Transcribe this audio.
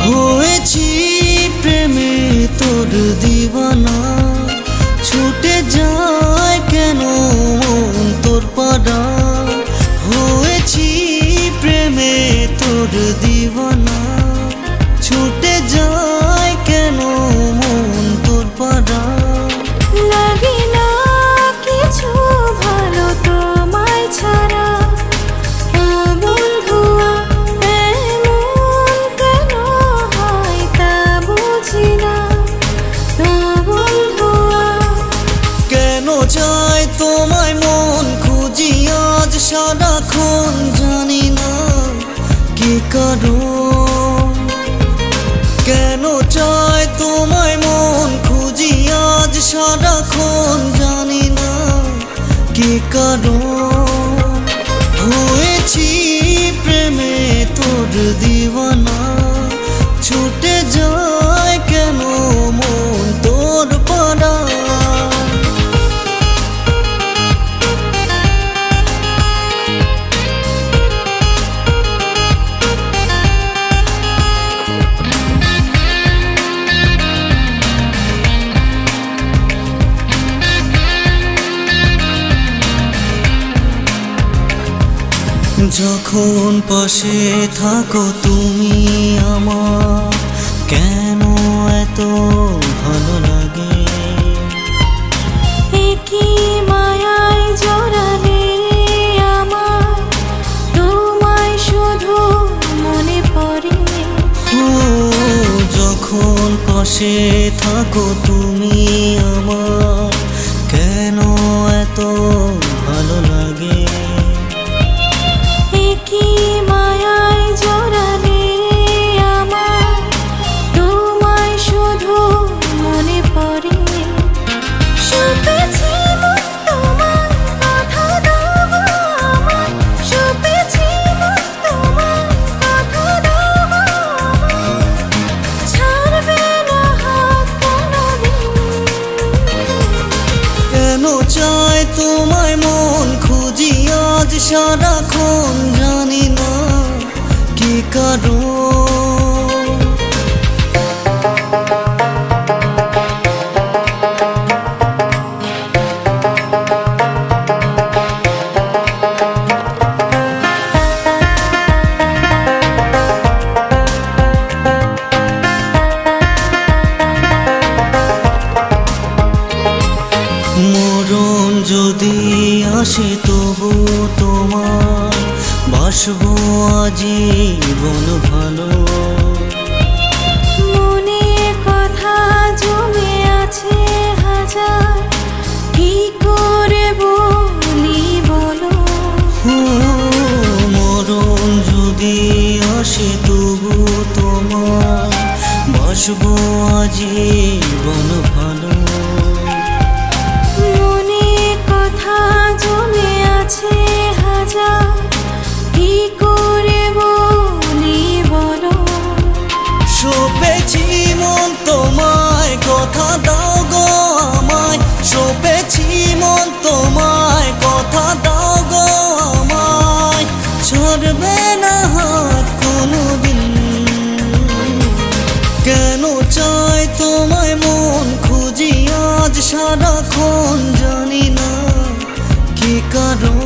হয়েছি প্রেমে তোর দিওয়ানা, ছুটে যায় কেন মন তোর পাড়া। হয়েছি প্রেমে তোর দিওয়ানা, ছুটে যায় কেন মন তোর পাড়া। লাগে না কিছু ভালো তোমায় ছাড়া, ও বন্ধুয়া এমন কেন হয় তা বুঝি না। ও বন্ধুয়া কেন চায় তোমায় মন খুঁজি আজ সারাক্ষণ, জানি না কি কারণ। কেন চায় তোমায় মন খুঁজি আজ সারাক্ষণ, জানি না কি কারণ। হয়েছি প্রেমে তোর দিওয়ানা, ছুটে যায় কেন মন তোর পাড়া। যখন পাশে থাকো তুমি আমার, কেন এত ভালো লাগে। একই মায়ায় জড়ালে আমার, তোমায় শুধু মনে পড়ে। ও যখন পাশে থাকো তুমি আমার, কেন এত ভালো লাগে। একই মায়ায় জড়ালে আমার, তোমায় শুধু মনে পড়ে। শুপেছি মন তোমার কথা দাও গো আমায়, শুপেছি মন তোমার কথা দাও গো আমায়, ছাড়বে না হাত কোনোদিন। কেন চায় তোমায় মন খুঁজি আজ সারাক্ষণ, জানি না কি কারণ। মরণ যদি আসে তবু তোমার, বাসবো আজীবন ভালো। মনে কথা জমে আছে হাজার, কি করে বলি বলো। মরণ যদি আসে তবু তোমার, বাসবো আজীবন ভালো। মনে কথা জমে আছে হাজার, কি করে বলি বলো। সপেছি মন তোমায় কথা দাও গো আমায়, সপেছি মন তোমায় কথা দাও গো আমায়, ছাড়বে না হাত কোনোদিন। কেন চায় তোমায় মন খুঁজি আজ সারাক্ষণ, জানি না কি কারণ।